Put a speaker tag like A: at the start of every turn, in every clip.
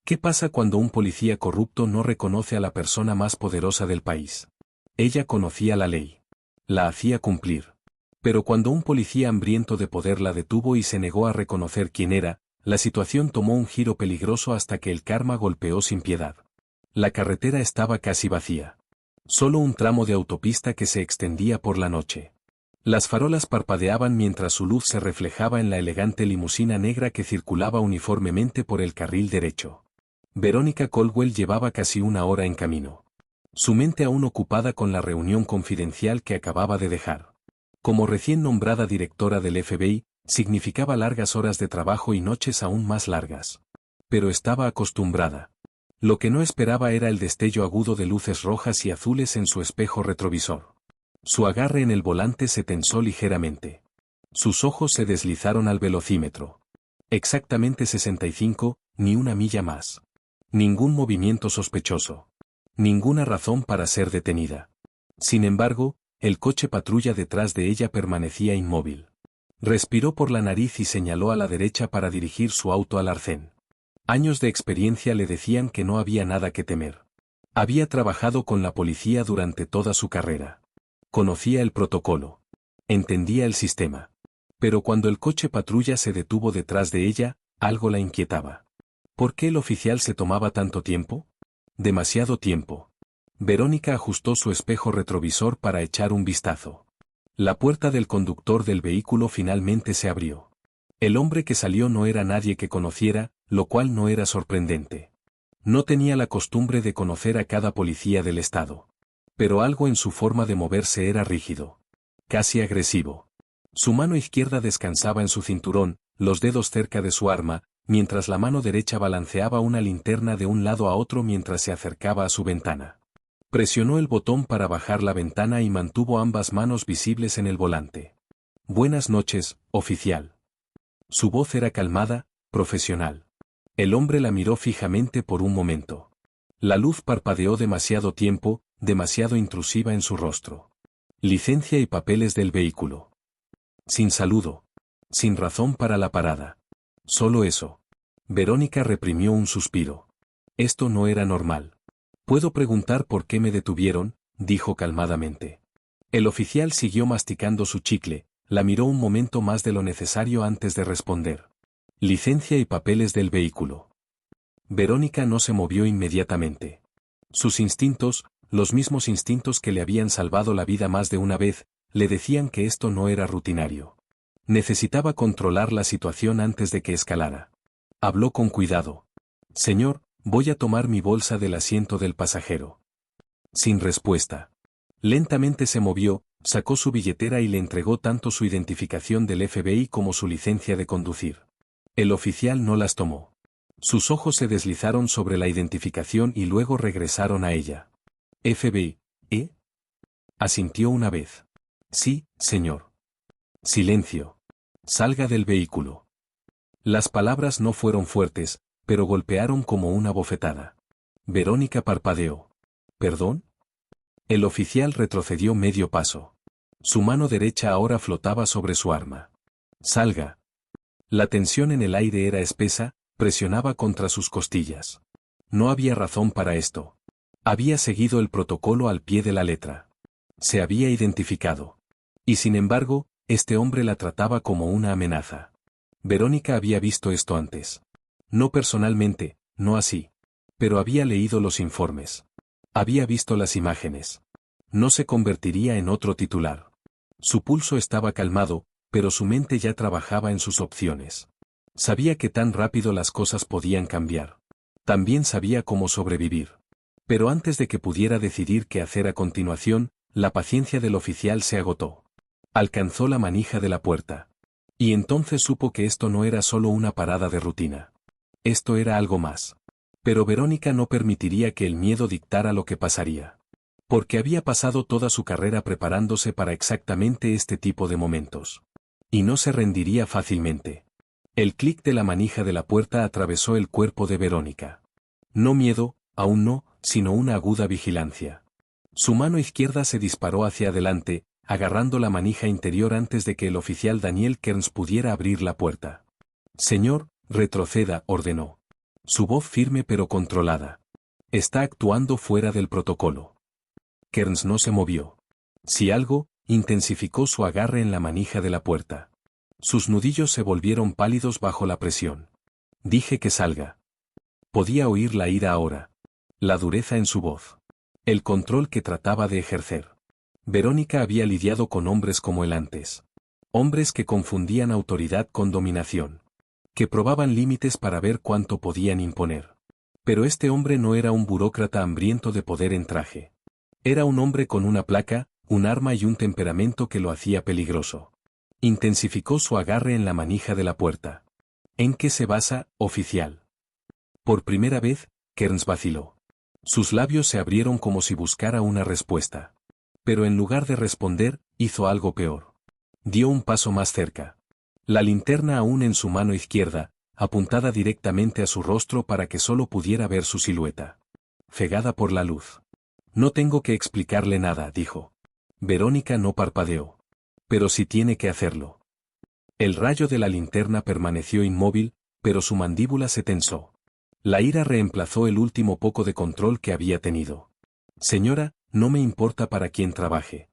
A: ¿Qué pasa cuando un policía corrupto no reconoce a la persona más poderosa del país? Ella conocía la ley. La hacía cumplir. Pero cuando un policía hambriento de poder la detuvo y se negó a reconocer quién era, la situación tomó un giro peligroso hasta que el karma golpeó sin piedad. La carretera estaba casi vacía. Solo un tramo de autopista que se extendía por la noche. Las farolas parpadeaban mientras su luz se reflejaba en la elegante limusina negra que circulaba uniformemente por el carril derecho. Verónica Caldwell llevaba casi una hora en camino. Su mente aún ocupada con la reunión confidencial que acababa de dejar. Como recién nombrada directora del FBI, significaba largas horas de trabajo y noches aún más largas. Pero estaba acostumbrada. Lo que no esperaba era el destello agudo de luces rojas y azules en su espejo retrovisor. Su agarre en el volante se tensó ligeramente. Sus ojos se deslizaron al velocímetro. Exactamente 65, ni una milla más. Ningún movimiento sospechoso. Ninguna razón para ser detenida. Sin embargo, el coche patrulla detrás de ella permanecía inmóvil. Respiró por la nariz y señaló a la derecha para dirigir su auto al arcén. Años de experiencia le decían que no había nada que temer. Había trabajado con la policía durante toda su carrera. Conocía el protocolo. Entendía el sistema. Pero cuando el coche patrulla se detuvo detrás de ella, algo la inquietaba. ¿Por qué el oficial se tomaba tanto tiempo? Demasiado tiempo. Verónica ajustó su espejo retrovisor para echar un vistazo. La puerta del conductor del vehículo finalmente se abrió. El hombre que salió no era nadie que conociera, lo cual no era sorprendente. No tenía la costumbre de conocer a cada policía del estado. Pero algo en su forma de moverse era rígido. Casi agresivo. Su mano izquierda descansaba en su cinturón, los dedos cerca de su arma, mientras la mano derecha balanceaba una linterna de un lado a otro mientras se acercaba a su ventana. Presionó el botón para bajar la ventana y mantuvo ambas manos visibles en el volante. Buenas noches, oficial. Su voz era calmada, profesional. El hombre la miró fijamente por un momento. La luz parpadeó demasiado tiempo, demasiado intrusiva en su rostro. Licencia y papeles del vehículo. Sin saludo. Sin razón para la parada. Solo eso. Verónica reprimió un suspiro. Esto no era normal. «¿Puedo preguntar por qué me detuvieron?», dijo calmadamente. El oficial siguió masticando su chicle, la miró un momento más de lo necesario antes de responder. «Licencia y papeles del vehículo». Verónica no se movió inmediatamente. Sus instintos, los mismos instintos que le habían salvado la vida más de una vez, le decían que esto no era rutinario. Necesitaba controlar la situación antes de que escalara. Habló con cuidado. «Señor, voy a tomar mi bolsa del asiento del pasajero». Sin respuesta. Lentamente se movió, sacó su billetera y le entregó tanto su identificación del FBI como su licencia de conducir. El oficial no las tomó. Sus ojos se deslizaron sobre la identificación y luego regresaron a ella. «FBI, ¿eh?», asintió una vez. «Sí, señor». Silencio. «Salga del vehículo». Las palabras no fueron fuertes, pero golpearon como una bofetada. Verónica parpadeó. «¿Perdón?». El oficial retrocedió medio paso. Su mano derecha ahora flotaba sobre su arma. «Salga». La tensión en el aire era espesa, presionaba contra sus costillas. No había razón para esto. Había seguido el protocolo al pie de la letra. Se había identificado. Y sin embargo, este hombre la trataba como una amenaza. Verónica había visto esto antes. No personalmente, no así. Pero había leído los informes. Había visto las imágenes. No se convertiría en otro titular. Su pulso estaba calmado, pero su mente ya trabajaba en sus opciones. Sabía que tan rápido las cosas podían cambiar. También sabía cómo sobrevivir. Pero antes de que pudiera decidir qué hacer a continuación, la paciencia del oficial se agotó. Alcanzó la manija de la puerta. Y entonces supo que esto no era solo una parada de rutina. Esto era algo más. Pero Verónica no permitiría que el miedo dictara lo que pasaría. Porque había pasado toda su carrera preparándose para exactamente este tipo de momentos. Y no se rendiría fácilmente. El clic de la manija de la puerta atravesó el cuerpo de Verónica. No miedo, aún no, sino una aguda vigilancia. Su mano izquierda se disparó hacia adelante, agarrando la manija interior antes de que el oficial Daniel Kearns pudiera abrir la puerta. «Señor, retroceda», ordenó. Su voz firme pero controlada. Está actuando fuera del protocolo. Kearns no se movió. Si algo, intensificó su agarre en la manija de la puerta. Sus nudillos se volvieron pálidos bajo la presión. Dije que salga. Podía oír la ira ahora. La dureza en su voz. El control que trataba de ejercer. Verónica había lidiado con hombres como él antes. Hombres que confundían autoridad con dominación. Que probaban límites para ver cuánto podían imponer. Pero este hombre no era un burócrata hambriento de poder en traje. Era un hombre con una placa, un arma y un temperamento que lo hacía peligroso. Intensificó su agarre en la manija de la puerta. ¿En qué se basa, oficial? Por primera vez, Kearns vaciló. Sus labios se abrieron como si buscara una respuesta. Pero en lugar de responder, hizo algo peor. Dio un paso más cerca. La linterna aún en su mano izquierda, apuntada directamente a su rostro para que solo pudiera ver su silueta. Cegada por la luz. No tengo que explicarle nada, dijo. Verónica no parpadeó. Pero sí tiene que hacerlo. El rayo de la linterna permaneció inmóvil, pero su mandíbula se tensó. La ira reemplazó el último poco de control que había tenido. Señora, no me importa para quién trabaje.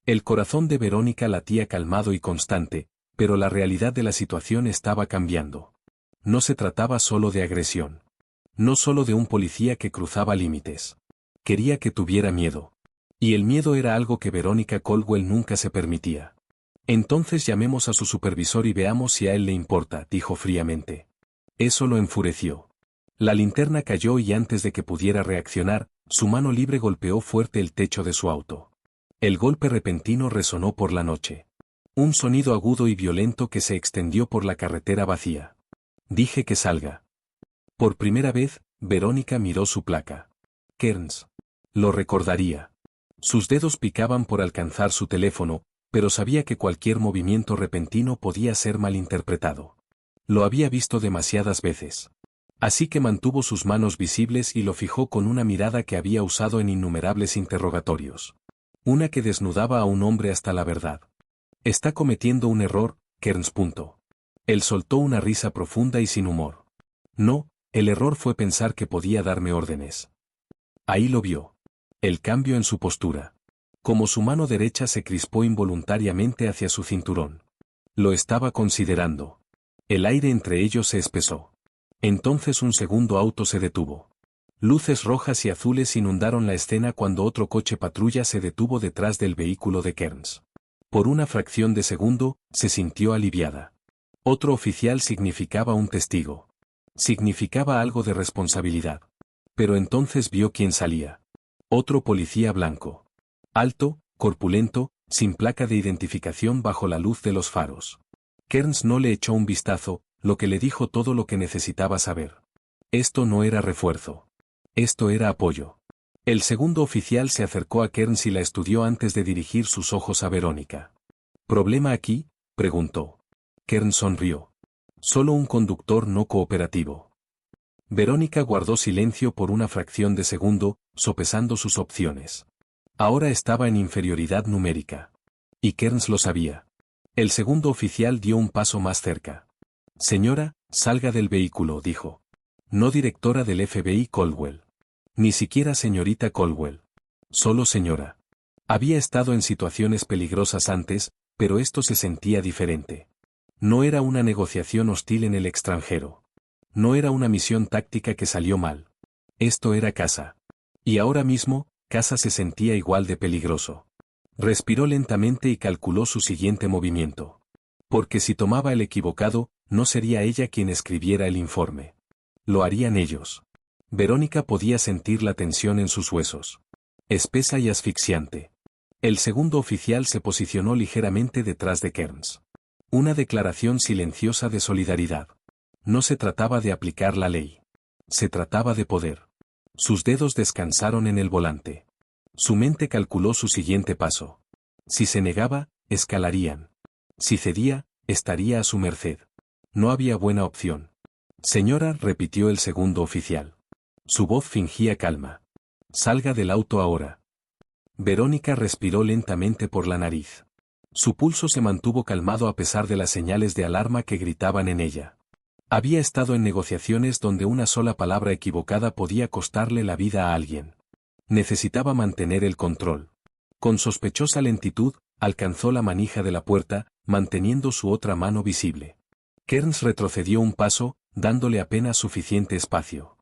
A: El corazón de Verónica latía calmado y constante, pero la realidad de la situación estaba cambiando. No se trataba solo de agresión. No solo de un policía que cruzaba límites. Quería que tuviera miedo. Y el miedo era algo que Verónica Caldwell nunca se permitía. Entonces llamemos a su supervisor y veamos si a él le importa, dijo fríamente. Eso lo enfureció. La linterna cayó y antes de que pudiera reaccionar, su mano libre golpeó fuerte el techo de su auto. El golpe repentino resonó por la noche. Un sonido agudo y violento que se extendió por la carretera vacía. Dije que salga. Por primera vez, Verónica miró su placa. Kearns. Lo recordaría. Sus dedos picaban por alcanzar su teléfono, pero sabía que cualquier movimiento repentino podía ser malinterpretado. Lo había visto demasiadas veces. Así que mantuvo sus manos visibles y lo fijó con una mirada que había usado en innumerables interrogatorios. Una que desnudaba a un hombre hasta la verdad. Está cometiendo un error, Kearns. Él soltó una risa profunda y sin humor. No, el error fue pensar que podía darme órdenes. Ahí lo vio. El cambio en su postura. Como su mano derecha se crispó involuntariamente hacia su cinturón. Lo estaba considerando. El aire entre ellos se espesó. Entonces un segundo auto se detuvo. Luces rojas y azules inundaron la escena cuando otro coche patrulla se detuvo detrás del vehículo de Kearns. Por una fracción de segundo, se sintió aliviada. Otro oficial significaba un testigo. Significaba algo de responsabilidad. Pero entonces vio quién salía. Otro policía blanco. Alto, corpulento, sin placa de identificación bajo la luz de los faros. Kearns no le echó un vistazo, lo que le dijo todo lo que necesitaba saber. Esto no era refuerzo. Esto era apoyo. El segundo oficial se acercó a Kearns y la estudió antes de dirigir sus ojos a Verónica. ¿Problema aquí?, preguntó. Kearns sonrió. Solo un conductor no cooperativo. Verónica guardó silencio por una fracción de segundo, sopesando sus opciones. Ahora estaba en inferioridad numérica. Y Kearns lo sabía. El segundo oficial dio un paso más cerca. Señora, salga del vehículo, dijo. No directora del FBI Caldwell. Ni siquiera señorita Caldwell. Solo señora. Había estado en situaciones peligrosas antes, pero esto se sentía diferente. No era una negociación hostil en el extranjero. No era una misión táctica que salió mal. Esto era casa. Y ahora mismo, casa se sentía igual de peligroso. Respiró lentamente y calculó su siguiente movimiento. Porque si tomaba el equivocado, no sería ella quien escribiera el informe. Lo harían ellos. Verónica podía sentir la tensión en sus huesos. Espesa y asfixiante. El segundo oficial se posicionó ligeramente detrás de Kearns. Una declaración silenciosa de solidaridad. No se trataba de aplicar la ley. Se trataba de poder. Sus dedos descansaron en el volante. Su mente calculó su siguiente paso. Si se negaba, escalarían. Si cedía, estaría a su merced. No había buena opción. Señora, repitió el segundo oficial. Su voz fingía calma. Salga del auto ahora. Verónica respiró lentamente por la nariz. Su pulso se mantuvo calmado a pesar de las señales de alarma que gritaban en ella. Había estado en negociaciones donde una sola palabra equivocada podía costarle la vida a alguien. Necesitaba mantener el control. Con sospechosa lentitud, alcanzó la manija de la puerta, manteniendo su otra mano visible. Kearns retrocedió un paso, dándole apenas suficiente espacio.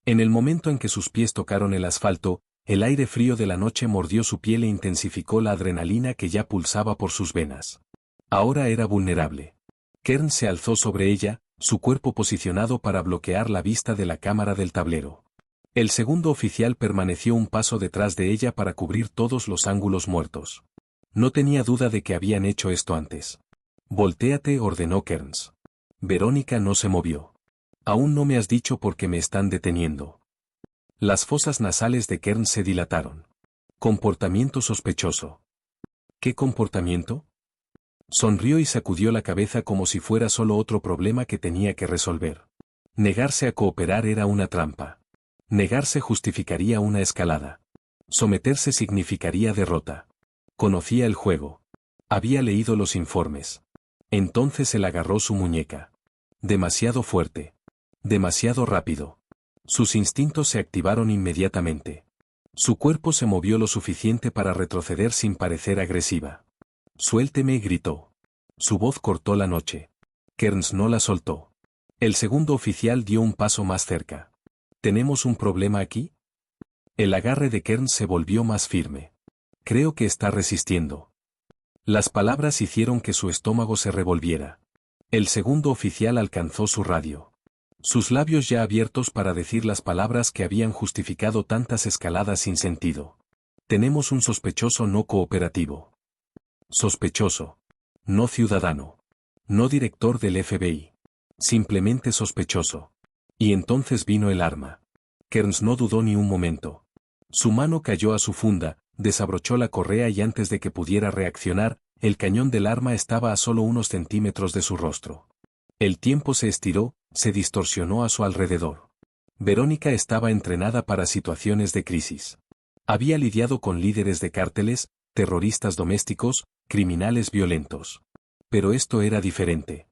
A: En el momento en que sus pies tocaron el asfalto, el aire frío de la noche mordió su piel e intensificó la adrenalina que ya pulsaba por sus venas. Ahora era vulnerable. Kearns se alzó sobre ella, su cuerpo posicionado para bloquear la vista de la cámara del tablero. El segundo oficial permaneció un paso detrás de ella para cubrir todos los ángulos muertos. No tenía duda de que habían hecho esto antes. «Voltéate», ordenó Kearns. Verónica no se movió. «Aún no me has dicho por qué me están deteniendo». Las fosas nasales de Kearns se dilataron. «Comportamiento sospechoso». «¿Qué comportamiento?». Sonrió y sacudió la cabeza como si fuera solo otro problema que tenía que resolver. Negarse a cooperar era una trampa. Negarse justificaría una escalada. Someterse significaría derrota. Conocía el juego. Había leído los informes. Entonces él agarró su muñeca. Demasiado fuerte. Demasiado rápido. Sus instintos se activaron inmediatamente. Su cuerpo se movió lo suficiente para retroceder sin parecer agresiva. «Suélteme», gritó. Su voz cortó la noche. Kearns no la soltó. El segundo oficial dio un paso más cerca. «¿Tenemos un problema aquí?». El agarre de Kearns se volvió más firme. «Creo que está resistiendo». Las palabras hicieron que su estómago se revolviera. El segundo oficial alcanzó su radio. Sus labios ya abiertos para decir las palabras que habían justificado tantas escaladas sin sentido. «Tenemos un sospechoso no cooperativo». Sospechoso. No ciudadano. No director del FBI. Simplemente sospechoso. Y entonces vino el arma. Kearns no dudó ni un momento. Su mano cayó a su funda, desabrochó la correa y antes de que pudiera reaccionar, el cañón del arma estaba a solo unos centímetros de su rostro. El tiempo se estiró, se distorsionó a su alrededor. Verónica estaba entrenada para situaciones de crisis. Había lidiado con líderes de cárteles, terroristas domésticos, criminales violentos. Pero esto era diferente.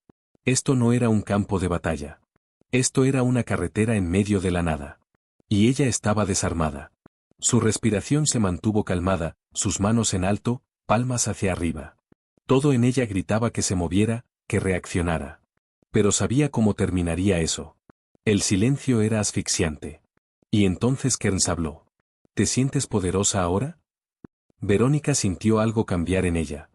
A: Esto no era un campo de batalla. Esto era una carretera en medio de la nada. Y ella estaba desarmada. Su respiración se mantuvo calmada, sus manos en alto, palmas hacia arriba. Todo en ella gritaba que se moviera, que reaccionara. Pero sabía cómo terminaría eso. El silencio era asfixiante. Y entonces Kearns habló. «¿Te sientes poderosa ahora?». Verónica sintió algo cambiar en ella.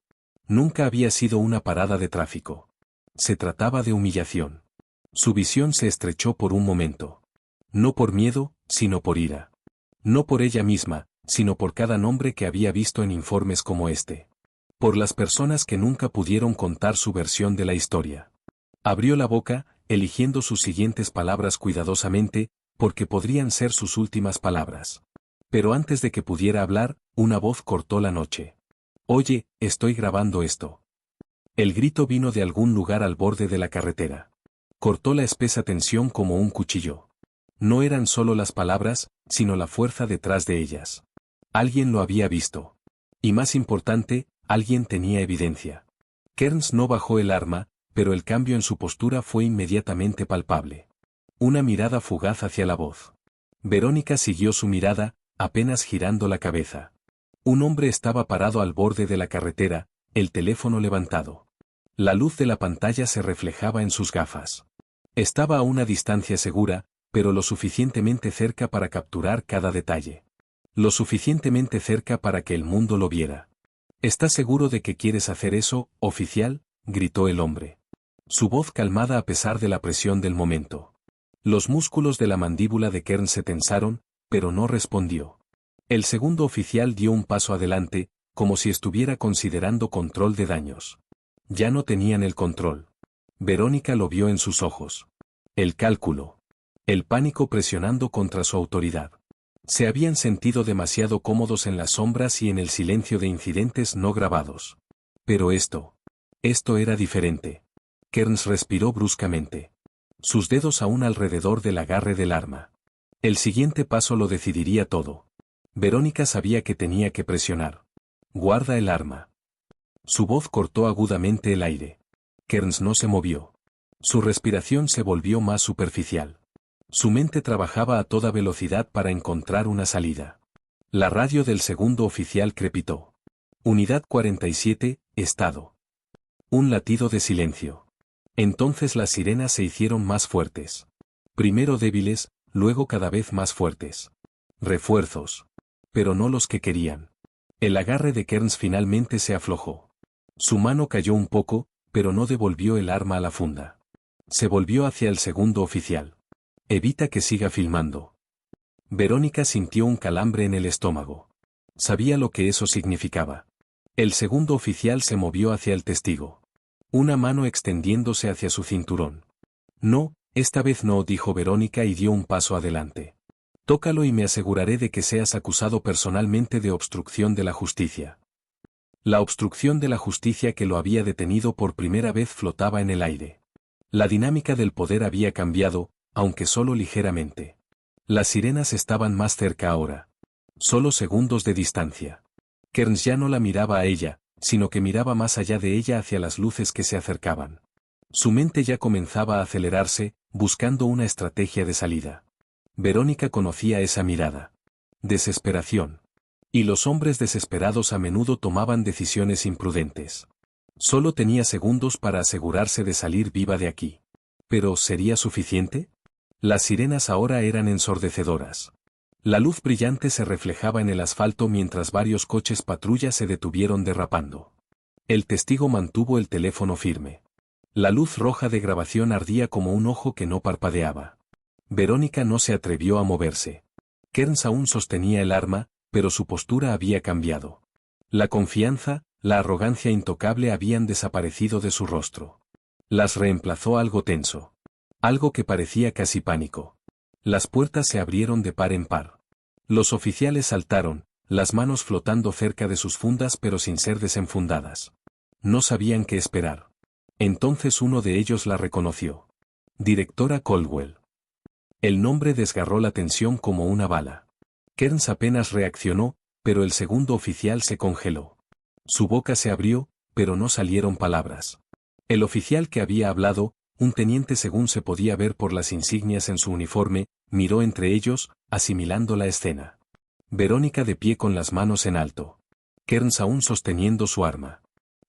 A: Nunca había sido una parada de tráfico. Se trataba de humillación. Su visión se estrechó por un momento. No por miedo, sino por ira. No por ella misma, sino por cada nombre que había visto en informes como este. Por las personas que nunca pudieron contar su versión de la historia. Abrió la boca, eligiendo sus siguientes palabras cuidadosamente, porque podrían ser sus últimas palabras. Pero antes de que pudiera hablar, una voz cortó la noche. «Oye, estoy grabando esto». El grito vino de algún lugar al borde de la carretera. Cortó la espesa tensión como un cuchillo. No eran solo las palabras, sino la fuerza detrás de ellas. Alguien lo había visto. Y más importante, alguien tenía evidencia. Kearns no bajó el arma, pero el cambio en su postura fue inmediatamente palpable. Una mirada fugaz hacia la voz. Verónica siguió su mirada, apenas girando la cabeza. Un hombre estaba parado al borde de la carretera, el teléfono levantado. La luz de la pantalla se reflejaba en sus gafas. Estaba a una distancia segura, pero lo suficientemente cerca para capturar cada detalle. Lo suficientemente cerca para que el mundo lo viera. «¿Estás seguro de que quieres hacer eso, oficial?», gritó el hombre. Su voz calmada a pesar de la presión del momento. Los músculos de la mandíbula de Kearns se tensaron, pero no respondió. El segundo oficial dio un paso adelante, como si estuviera considerando control de daños. Ya no tenían el control. Verónica lo vio en sus ojos. El cálculo. El pánico presionando contra su autoridad. Se habían sentido demasiado cómodos en las sombras y en el silencio de incidentes no grabados. Pero esto era diferente. Kearns respiró bruscamente. Sus dedos aún alrededor del agarre del arma. El siguiente paso lo decidiría todo. Verónica sabía que tenía que presionar. «Guarda el arma». Su voz cortó agudamente el aire. Kearns no se movió. Su respiración se volvió más superficial. Su mente trabajaba a toda velocidad para encontrar una salida. La radio del segundo oficial crepitó. Unidad 47, estado. Un latido de silencio. Entonces las sirenas se hicieron más fuertes. Primero débiles, luego cada vez más fuertes. Refuerzos. Pero no los que querían. El agarre de Kearns finalmente se aflojó. Su mano cayó un poco, pero no devolvió el arma a la funda. Se volvió hacia el segundo oficial. Evita que siga filmando. Verónica sintió un calambre en el estómago. Sabía lo que eso significaba. El segundo oficial se movió hacia el testigo. Una mano extendiéndose hacia su cinturón. No, esta vez no, dijo Verónica y dio un paso adelante. Tócalo y me aseguraré de que seas acusado personalmente de obstrucción de la justicia. La obstrucción de la justicia que lo había detenido por primera vez flotaba en el aire. La dinámica del poder había cambiado, aunque solo ligeramente. Las sirenas estaban más cerca ahora. Solo segundos de distancia. Kearns ya no la miraba a ella, sino que miraba más allá de ella hacia las luces que se acercaban. Su mente ya comenzaba a acelerarse, buscando una estrategia de salida. Verónica conocía esa mirada. Desesperación. Y los hombres desesperados a menudo tomaban decisiones imprudentes. Solo tenía segundos para asegurarse de salir viva de aquí. ¿Pero sería suficiente? Las sirenas ahora eran ensordecedoras. La luz brillante se reflejaba en el asfalto mientras varios coches patrulla se detuvieron derrapando. El testigo mantuvo el teléfono firme. La luz roja de grabación ardía como un ojo que no parpadeaba. Verónica no se atrevió a moverse. Kearns aún sostenía el arma, pero su postura había cambiado. La confianza, la arrogancia intocable habían desaparecido de su rostro. Las reemplazó algo tenso. Algo que parecía casi pánico. Las puertas se abrieron de par en par. Los oficiales saltaron, las manos flotando cerca de sus fundas pero sin ser desenfundadas. No sabían qué esperar. Entonces uno de ellos la reconoció. Directora Caldwell. El nombre desgarró la tensión como una bala. Kearns apenas reaccionó, pero el segundo oficial se congeló. Su boca se abrió, pero no salieron palabras. El oficial que había hablado, un teniente según se podía ver por las insignias en su uniforme, miró entre ellos, asimilando la escena. Verónica de pie con las manos en alto. Kearns aún sosteniendo su arma.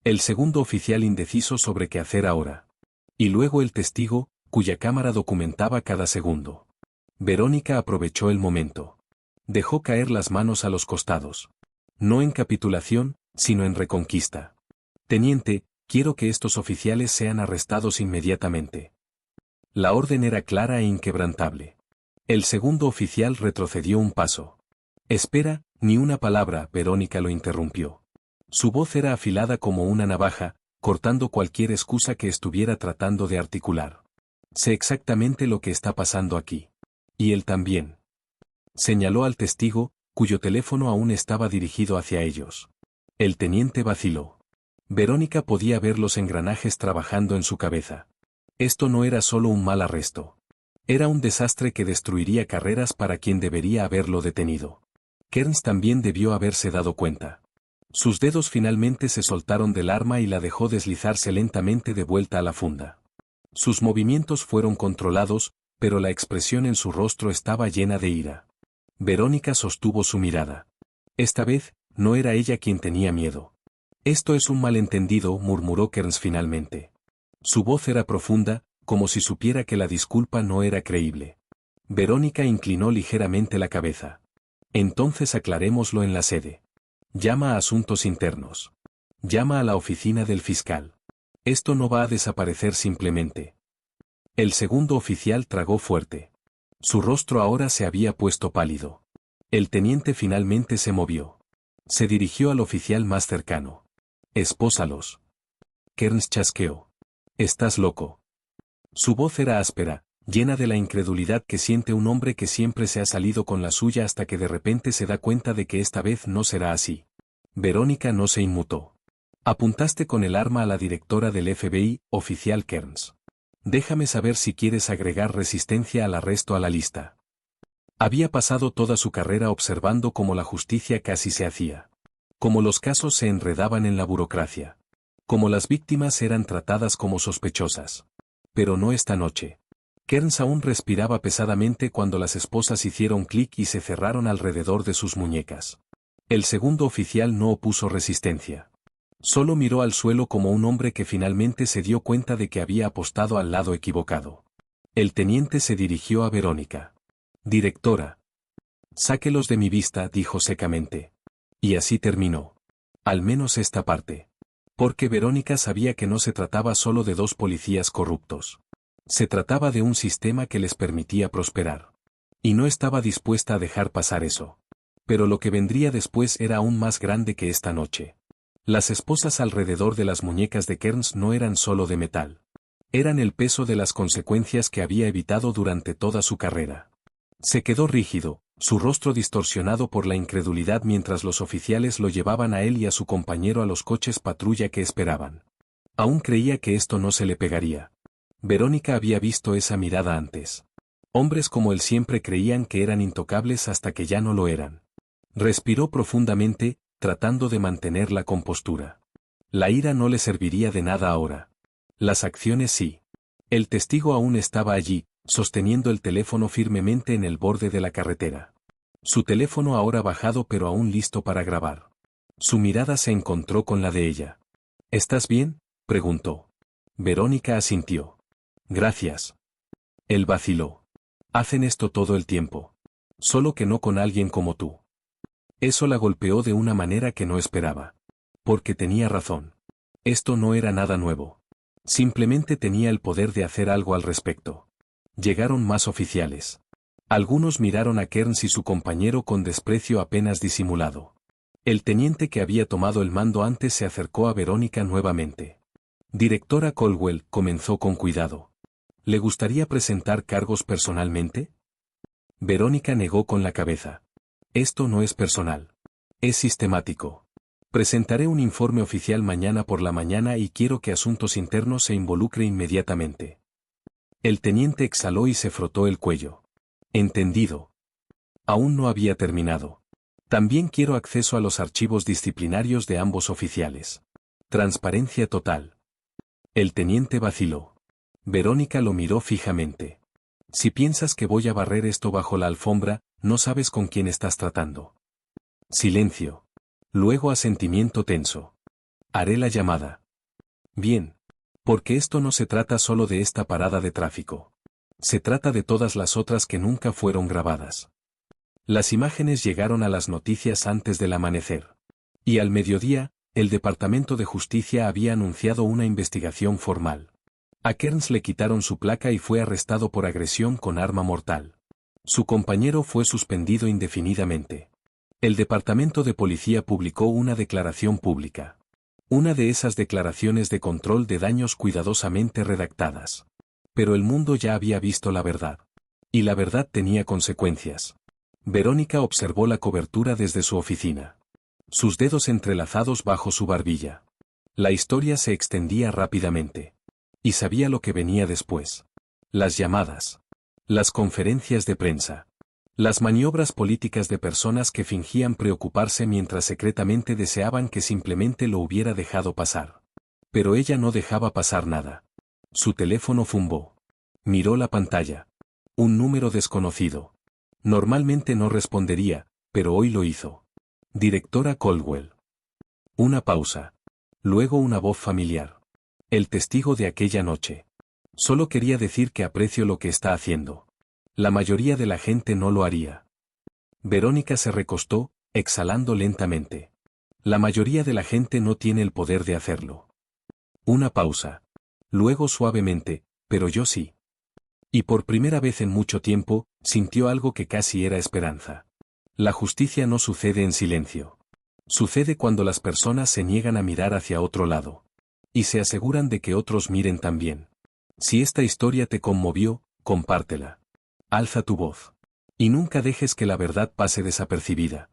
A: El segundo oficial indeciso sobre qué hacer ahora. Y luego el testigo, cuya cámara documentaba cada segundo. Verónica aprovechó el momento. Dejó caer las manos a los costados. No en capitulación, sino en reconquista. Teniente, quiero que estos oficiales sean arrestados inmediatamente. La orden era clara e inquebrantable. El segundo oficial retrocedió un paso. Espera, ni una palabra, Verónica lo interrumpió. Su voz era afilada como una navaja, cortando cualquier excusa que estuviera tratando de articular. Sé exactamente lo que está pasando aquí. Y él también. Señaló al testigo, cuyo teléfono aún estaba dirigido hacia ellos. El teniente vaciló. Verónica podía ver los engranajes trabajando en su cabeza. Esto no era solo un mal arresto. Era un desastre que destruiría carreras para quien debería haberlo detenido. Kearns también debió haberse dado cuenta. Sus dedos finalmente se soltaron del arma y la dejó deslizarse lentamente de vuelta a la funda. Sus movimientos fueron controlados, pero la expresión en su rostro estaba llena de ira. Verónica sostuvo su mirada. Esta vez, no era ella quien tenía miedo. Esto es un malentendido, murmuró Kearns finalmente. Su voz era profunda, como si supiera que la disculpa no era creíble. Verónica inclinó ligeramente la cabeza. Entonces aclarémoslo en la sede. Llama a asuntos internos. Llama a la oficina del fiscal. Esto no va a desaparecer simplemente. El segundo oficial tragó fuerte. Su rostro ahora se había puesto pálido. El teniente finalmente se movió. Se dirigió al oficial más cercano. Espósalos. Kearns chasqueó. Estás loco. Su voz era áspera, llena de la incredulidad que siente un hombre que siempre se ha salido con la suya hasta que de repente se da cuenta de que esta vez no será así. Verónica no se inmutó. Apuntaste con el arma a la directora del FBI, oficial Kearns. Déjame saber si quieres agregar resistencia al arresto a la lista. Había pasado toda su carrera observando cómo la justicia casi se hacía. Cómo los casos se enredaban en la burocracia. Cómo las víctimas eran tratadas como sospechosas. pero no esta noche. Kearns aún respiraba pesadamente cuando las esposas hicieron clic y se cerraron alrededor de sus muñecas. El segundo oficial no opuso resistencia. Solo miró al suelo como un hombre que finalmente se dio cuenta de que había apostado al lado equivocado. El teniente se dirigió a Verónica. «Directora. Sáquelos de mi vista», dijo secamente. Y así terminó. Al menos esta parte. Porque Verónica sabía que no se trataba solo de dos policías corruptos. Se trataba de un sistema que les permitía prosperar. Y no estaba dispuesta a dejar pasar eso. Pero lo que vendría después era aún más grande que esta noche. Las esposas alrededor de las muñecas de Kearns no eran solo de metal. Eran el peso de las consecuencias que había evitado durante toda su carrera. Se quedó rígido, su rostro distorsionado por la incredulidad mientras los oficiales lo llevaban a él y a su compañero a los coches patrulla que esperaban. Aún creía que esto no se le pegaría. Verónica había visto esa mirada antes. Hombres como él siempre creían que eran intocables hasta que ya no lo eran. Respiró profundamente, tratando de mantener la compostura. La ira no le serviría de nada ahora. Las acciones sí. El testigo aún estaba allí, sosteniendo el teléfono firmemente en el borde de la carretera. Su teléfono ahora bajado pero aún listo para grabar. Su mirada se encontró con la de ella. «¿Estás bien?», preguntó. Verónica asintió. «Gracias». Él vaciló. «Hacen esto todo el tiempo. Solo que no con alguien como tú». Eso la golpeó de una manera que no esperaba. Porque tenía razón. Esto no era nada nuevo. Simplemente tenía el poder de hacer algo al respecto. Llegaron más oficiales. Algunos miraron a Kearns y su compañero con desprecio apenas disimulado. El teniente que había tomado el mando antes se acercó a Verónica nuevamente. «Directora Caldwell», comenzó con cuidado. «¿Le gustaría presentar cargos personalmente?». Verónica negó con la cabeza. «Esto no es personal. Es sistemático. Presentaré un informe oficial mañana por la mañana y quiero que Asuntos Internos se involucre inmediatamente». El teniente exhaló y se frotó el cuello. «Entendido». Aún no había terminado. «También quiero acceso a los archivos disciplinarios de ambos oficiales. Transparencia total». El teniente vaciló. Verónica lo miró fijamente. «Si piensas que voy a barrer esto bajo la alfombra, no sabes con quién estás tratando». Silencio. Luego asentimiento tenso. «Haré la llamada». «Bien. Porque esto no se trata solo de esta parada de tráfico. Se trata de todas las otras que nunca fueron grabadas». Las imágenes llegaron a las noticias antes del amanecer. Y al mediodía, el Departamento de Justicia había anunciado una investigación formal. A Kearns le quitaron su placa y fue arrestado por agresión con arma mortal. Su compañero fue suspendido indefinidamente. El Departamento de Policía publicó una declaración pública. Una de esas declaraciones de control de daños cuidadosamente redactadas. Pero el mundo ya había visto la verdad. Y la verdad tenía consecuencias. Verónica observó la cobertura desde su oficina. Sus dedos entrelazados bajo su barbilla. La historia se extendía rápidamente. Y sabía lo que venía después. Las llamadas. Las conferencias de prensa. Las maniobras políticas de personas que fingían preocuparse mientras secretamente deseaban que simplemente lo hubiera dejado pasar. Pero ella no dejaba pasar nada. Su teléfono zumbó. Miró la pantalla. Un número desconocido. Normalmente no respondería, pero hoy lo hizo. «Directora Caldwell». Una pausa. Luego una voz familiar. El testigo de aquella noche. «Solo quería decir que aprecio lo que está haciendo. La mayoría de la gente no lo haría». Verónica se recostó, exhalando lentamente. «La mayoría de la gente no tiene el poder de hacerlo». Una pausa. Luego suavemente, «pero yo sí». Y por primera vez en mucho tiempo, sintió algo que casi era esperanza. La justicia no sucede en silencio. Sucede cuando las personas se niegan a mirar hacia otro lado. Y se aseguran de que otros miren también. Si esta historia te conmovió, compártela. Alza tu voz. Y nunca dejes que la verdad pase desapercibida.